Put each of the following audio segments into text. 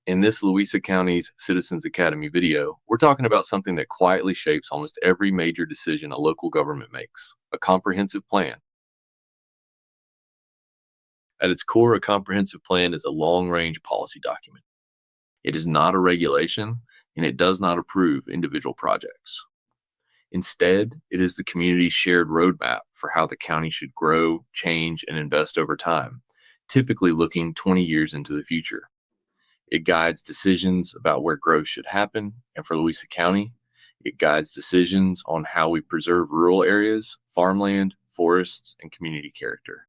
In this Louisa County's Citizens Academy video, we're talking about something that quietly shapes almost every major decision a local government makes: a comprehensive plan. At its core, a comprehensive plan is a long range policy document. It is not a regulation, and it does not approve individual projects. Instead, it is the community's shared roadmap for how the county should grow, change, and invest over time, typically looking 20 years into the future. It guides decisions about where growth should happen, and for Louisa County, it guides decisions on how we preserve rural areas, farmland, forests, and community character.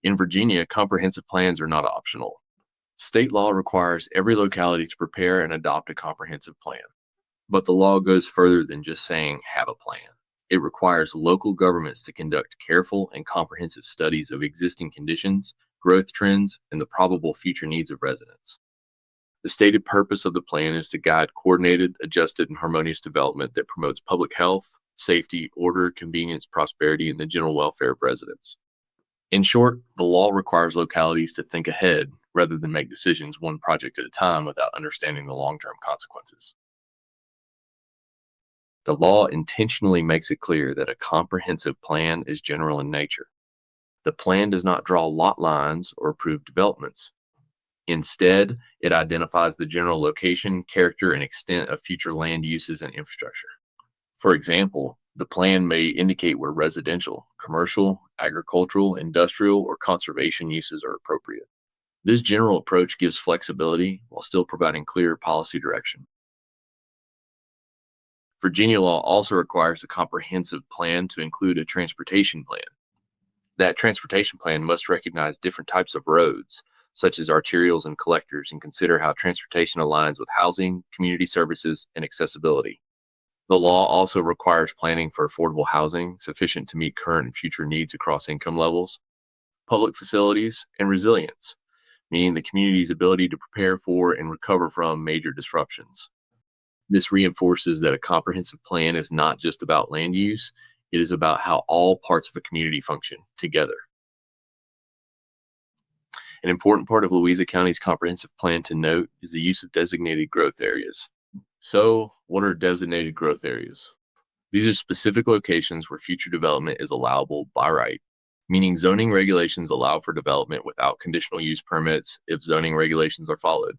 In Virginia, comprehensive plans are not optional. State law requires every locality to prepare and adopt a comprehensive plan. But the law goes further than just saying, have a plan. It requires local governments to conduct careful and comprehensive studies of existing conditions, growth trends, and the probable future needs of residents. The stated purpose of the plan is to guide coordinated, adjusted, and harmonious development that promotes public health, safety, order, convenience, prosperity, and the general welfare of residents. In short, the law requires localities to think ahead rather than make decisions one project at a time without understanding the long-term consequences. The law intentionally makes it clear that a comprehensive plan is general in nature. The plan does not draw lot lines or approve developments. Instead, it identifies the general location, character, and extent of future land uses and infrastructure. For example, the plan may indicate where residential, commercial, agricultural, industrial, or conservation uses are appropriate. This general approach gives flexibility while still providing clear policy direction. Virginia law also requires a comprehensive plan to include a transportation plan. That transportation plan must recognize different types of roads, such as arterials and collectors, and consider how transportation aligns with housing, community services, and accessibility. The law also requires planning for affordable housing sufficient to meet current and future needs across income levels, public facilities, and resilience, meaning the community's ability to prepare for and recover from major disruptions. This reinforces that a comprehensive plan is not just about land use, it is about how all parts of a community function together. An important part of Louisa County's comprehensive plan to note is the use of designated growth areas. So, what are designated growth areas? These are specific locations where future development is allowable by right, meaning zoning regulations allow for development without conditional use permits if zoning regulations are followed.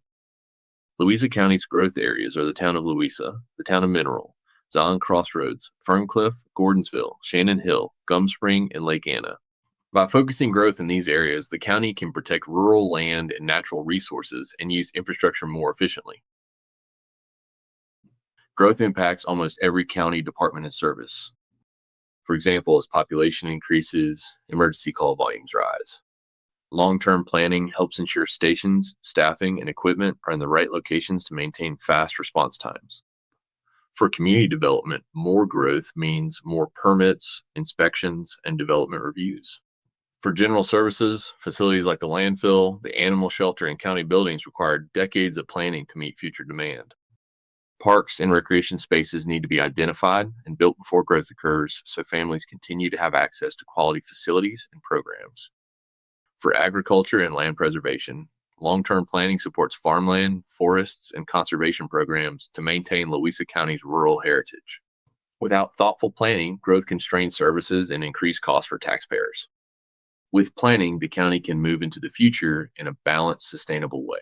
Louisa County's growth areas are the town of Louisa, the town of Mineral, Zion Crossroads, Ferncliff, Gordonsville, Shannon Hill, Gum Spring, and Lake Anna. By focusing growth in these areas, the county can protect rural land and natural resources and use infrastructure more efficiently. Growth impacts almost every county department and service. For example, as population increases, emergency call volumes rise. Long-term planning helps ensure stations, staffing, and equipment are in the right locations to maintain fast response times. For community development, more growth means more permits, inspections, and development reviews. For general services, facilities like the landfill, the animal shelter, and county buildings require decades of planning to meet future demand. Parks and recreation spaces need to be identified and built before growth occurs so families continue to have access to quality facilities and programs. For agriculture and land preservation, long-term planning supports farmland, forests, and conservation programs to maintain Louisa County's rural heritage. Without thoughtful planning, growth constrains services and increase costs for taxpayers. With planning, the county can move into the future in a balanced, sustainable way.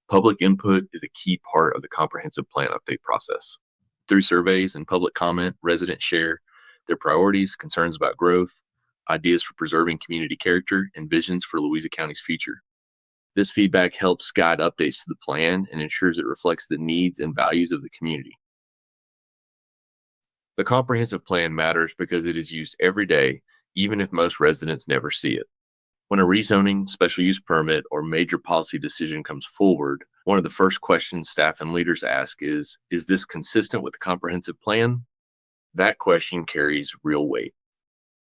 Public input is a key part of the comprehensive plan update process. Through surveys and public comment, residents share their priorities, concerns about growth, ideas for preserving community character, and visions for Louisa County's future. This feedback helps guide updates to the plan and ensures it reflects the needs and values of the community. The comprehensive plan matters because it is used every day, even if most residents never see it. When a rezoning, special use permit, or major policy decision comes forward, one of the first questions staff and leaders ask is this consistent with the comprehensive plan? That question carries real weight.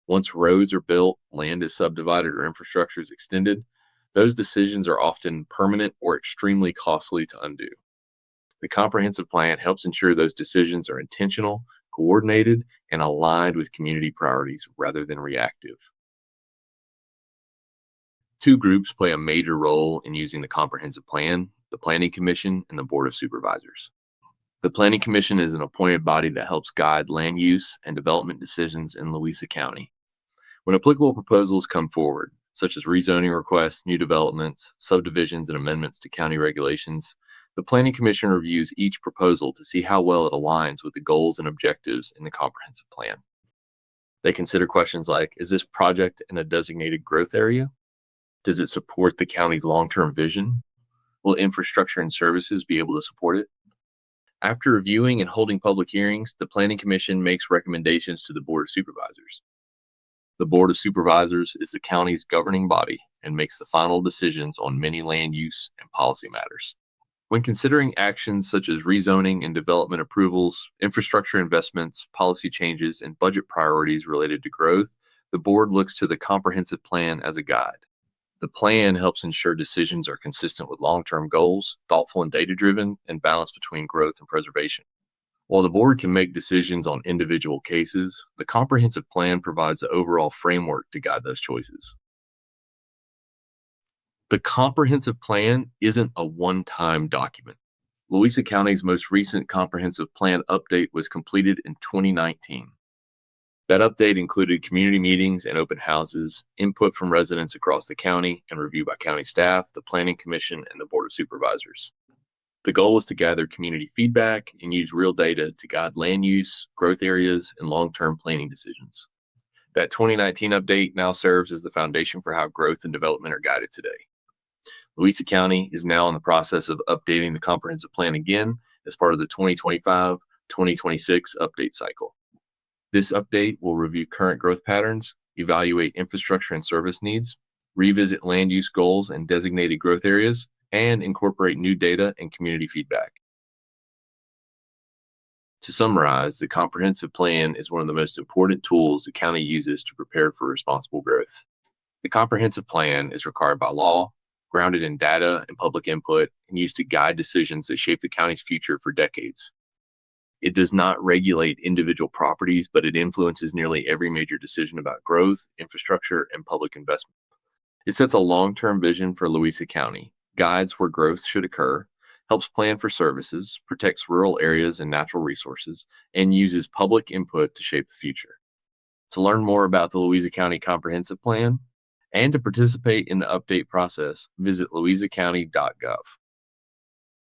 Once roads are built, land is subdivided, or infrastructure is extended, those decisions are often permanent or extremely costly to undo. The comprehensive plan helps ensure those decisions are intentional, coordinated, and aligned with community priorities rather than reactive. Two groups play a major role in using the comprehensive plan: the Planning Commission and the Board of Supervisors. The Planning Commission is an appointed body that helps guide land use and development decisions in Louisa County. When applicable proposals come forward, such as rezoning requests, new developments, subdivisions, and amendments to county regulations, the Planning Commission reviews each proposal to see how well it aligns with the goals and objectives in the comprehensive plan. They consider questions like, is this project in a designated growth area? Does it support the county's long-term vision? Will infrastructure and services be able to support it? After reviewing and holding public hearings, the Planning Commission makes recommendations to the Board of Supervisors. The Board of Supervisors is the county's governing body and makes the final decisions on many land use and policy matters. When considering actions such as rezoning and development approvals, infrastructure investments, policy changes, and budget priorities related to growth, the board looks to the comprehensive plan as a guide. The plan helps ensure decisions are consistent with long-term goals, thoughtful and data-driven, and balanced between growth and preservation. While the board can make decisions on individual cases, the comprehensive plan provides the overall framework to guide those choices. The comprehensive plan isn't a one-time document. Louisa County's most recent comprehensive plan update was completed in 2019. That update included community meetings and open houses, input from residents across the county, and review by county staff, the Planning Commission, and the Board of Supervisors. The goal was to gather community feedback and use real data to guide land use, growth areas, and long-term planning decisions. That 2019 update now serves as the foundation for how growth and development are guided today. Louisa County is now in the process of updating the comprehensive plan again as part of the 2025-2026 update cycle. This update will review current growth patterns, evaluate infrastructure and service needs, revisit land use goals and designated growth areas, and incorporate new data and community feedback. To summarize, the comprehensive plan is one of the most important tools the county uses to prepare for responsible growth. The comprehensive plan is required by law, grounded in data and public input, and used to guide decisions that shape the county's future for decades. It does not regulate individual properties, but it influences nearly every major decision about growth, infrastructure, and public investment. It sets a long-term vision for Louisa County, guides where growth should occur, helps plan for services, protects rural areas and natural resources, and uses public input to shape the future. To learn more about the Louisa County Comprehensive Plan and to participate in the update process, visit louisacounty.gov.